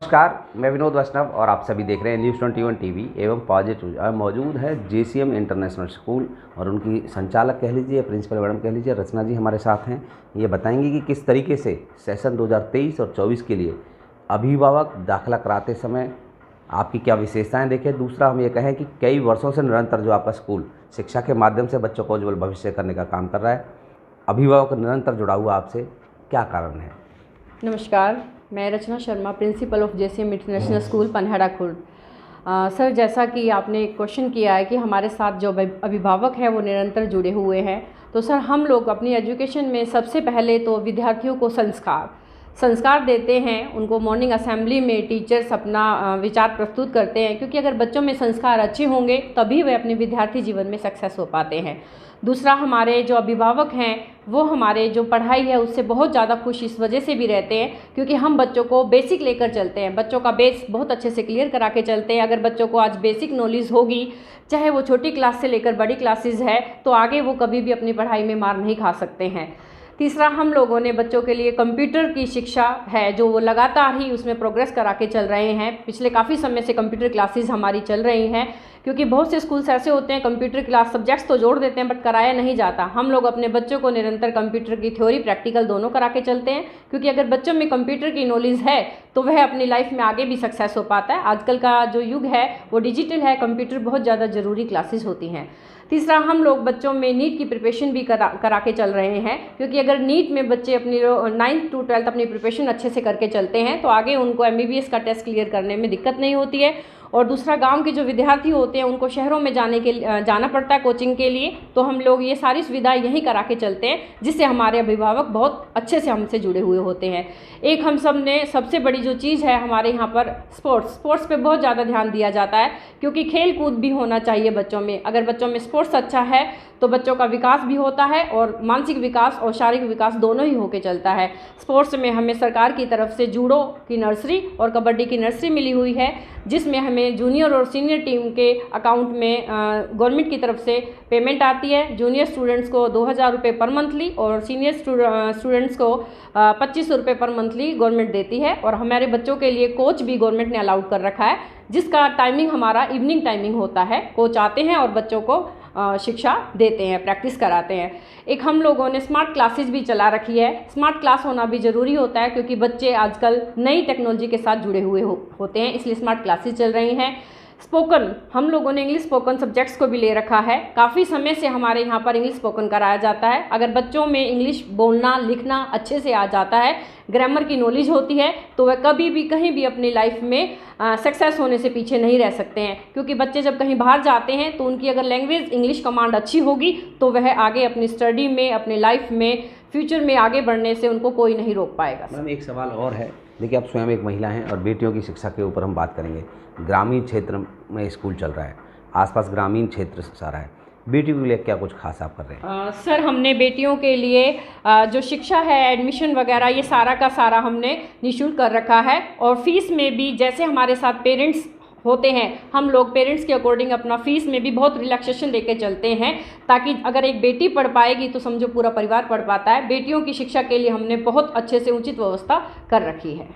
नमस्कार, मैं विनोद वैष्णव और आप सभी देख रहे हैं न्यूज़ 21 टीवी एवं पॉजिटिव। मौजूद है जेसीएम इंटरनेशनल स्कूल और उनकी संचालक कह लीजिए, प्रिंसिपल मैडम कह लीजिए, रचना जी हमारे साथ हैं। ये बताएंगे कि किस तरीके से सेशन 2023 और 24 के लिए अभिभावक दाखिला कराते समय आपकी क्या विशेषताएं देखें। दूसरा हम ये कहें कि कई वर्षों से निरंतर जो आपका स्कूल शिक्षा के माध्यम से बच्चों को उज्ज्वल भविष्य करने का काम कर रहा है, अभिभावक निरंतर जुड़ा हुआ आपसे, क्या कारण है? नमस्कार, मैं Rachna Sharma, principal of JCM international school Panhera Khurd. Sir, जैसा कि आपने क्वेश्चन किया है कि हमारे साथ जो अभिभावक हैं वो निरंतर जुड़े हुए हैं, तो सर हम लोग अपनी एजुकेशन में सबसे पहले तो विद्यार्थियों को संस्कार देते हैं। उनको मॉर्निंग असेंबली में टीचर्स अपना विचार प्रस्तुत करते हैं, क्योंकि अगर बच्चों में संस्कार अच्छे होंगे तभी वे अपने विद्यार्थी जीवन में सक्सेस हो पाते हैं। दूसरा, हमारे जो अभिभावक हैं वो हमारे जो पढ़ाई है उससे बहुत ज़्यादा खुश इस वजह से भी रहते हैं क्योंकि हम बच्चों को बेसिक लेकर चलते हैं, बच्चों का बेस बहुत अच्छे से क्लियर करा के चलते हैं। अगर बच्चों को आज बेसिक नॉलेज होगी, चाहे वो छोटी क्लास से लेकर बड़ी क्लासेस है, तो आगे वो कभी भी अपनी पढ़ाई में मार नहीं खा सकते हैं। तीसरा, हम लोगों ने बच्चों के लिए कंप्यूटर की शिक्षा है जो वो लगातार ही उसमें प्रोग्रेस करा के चल रहे हैं। पिछले काफ़ी समय से कंप्यूटर क्लासेस हमारी चल रही हैं, क्योंकि बहुत से स्कूल्स ऐसे होते हैं कंप्यूटर क्लास सब्जेक्ट्स तो जोड़ देते हैं बट कराया नहीं जाता। हम लोग अपने बच्चों को निरंतर कंप्यूटर की थ्योरी प्रैक्टिकल दोनों करा के चलते हैं, क्योंकि अगर बच्चों में कंप्यूटर की नॉलेज है तो वह अपनी लाइफ में आगे भी सक्सेस हो पाता है। आजकल का जो युग है वो डिजिटल है, कंप्यूटर बहुत ज़्यादा ज़रूरी क्लासेस होती हैं। तीसरा, हम लोग बच्चों में नीट की प्रिपरेशन भी करा के चल रहे हैं, क्योंकि अगर नीट में बच्चे अपनी 9th to 12th अपनी प्रिपरेशन अच्छे से करके चलते हैं तो आगे उनको MBBS का टेस्ट क्लियर करने में दिक्कत नहीं होती है। और दूसरा, गांव के जो विद्यार्थी होते हैं उनको शहरों में जाना पड़ता है कोचिंग के लिए, तो हम लोग ये सारी सुविधाएं यहीं करा के चलते हैं, जिससे हमारे अभिभावक बहुत अच्छे से हमसे जुड़े हुए होते हैं। एक हम सब ने सबसे बड़ी जो चीज़ है हमारे यहाँ पर स्पोर्ट्स पे बहुत ज़्यादा ध्यान दिया जाता है, क्योंकि खेल कूद भी होना चाहिए बच्चों में। अगर बच्चों में स्पोर्ट्स अच्छा है तो बच्चों का विकास भी होता है और मानसिक विकास और शारीरिक विकास दोनों ही होके चलता है। स्पोर्ट्स में हमें सरकार की तरफ से जूडो की नर्सरी और कबड्डी की नर्सरी मिली हुई है, जिसमें हमें जूनियर और सीनियर टीम के अकाउंट में गवर्नमेंट की तरफ से पेमेंट आती है। जूनियर स्टूडेंट्स को 2000 रुपये पर मंथली और सीनियर स्टूडेंट्स को 2500 रुपये पर मंथली गवर्नमेंट देती है। और हमारे बच्चों के लिए कोच भी गवर्नमेंट ने अलाउड कर रखा है, जिसका टाइमिंग हमारा इवनिंग टाइमिंग होता है। कोच आते हैं और बच्चों को शिक्षा देते हैं, प्रैक्टिस कराते हैं। एक हम लोगों ने स्मार्ट क्लासेस भी चला रखी है। स्मार्ट क्लास होना भी ज़रूरी होता है, क्योंकि बच्चे आजकल नई टेक्नोलॉजी के साथ जुड़े हुए होते हैं, इसलिए स्मार्ट क्लासेस चल रही हैं। स्पोकन, हम लोगों ने इंग्लिश स्पोकन सब्जेक्ट्स को भी ले रखा है। काफ़ी समय से हमारे यहाँ पर इंग्लिश स्पोकन कराया जाता है। अगर बच्चों में इंग्लिश बोलना लिखना अच्छे से आ जाता है, ग्रामर की नॉलेज होती है, तो वह कभी भी कहीं भी अपनी लाइफ में सक्सेस होने से पीछे नहीं रह सकते हैं। क्योंकि बच्चे जब कहीं बाहर जाते हैं तो उनकी अगर लैंग्वेज इंग्लिश कमांड अच्छी होगी तो वह आगे अपनी स्टडी में, अपनी लाइफ में, फ्यूचर में आगे बढ़ने से उनको कोई नहीं रोक पाएगा। मैम, एक सवाल और है। देखिए, आप स्वयं एक महिला हैं और बेटियों की शिक्षा के ऊपर हम बात करेंगे। ग्रामीण क्षेत्र में स्कूल चल रहा है, आसपास ग्रामीण क्षेत्र सारा है, बेटियों के लिए क्या कुछ खास आप कर रहे हैं? सर, हमने बेटियों के लिए जो शिक्षा है, एडमिशन वगैरह, ये सारा का सारा हमने निःशुल्क कर रखा है। और फीस में भी जैसे हमारे साथ पेरेंट्स होते हैं, हम लोग पेरेंट्स के अकॉर्डिंग अपना फीस में भी बहुत रिलैक्सेशन लेके चलते हैं, ताकि अगर एक बेटी पढ़ पाएगी तो समझो पूरा परिवार पढ़ पाता है। बेटियों की शिक्षा के लिए हमने बहुत अच्छे से उचित व्यवस्था कर रखी है।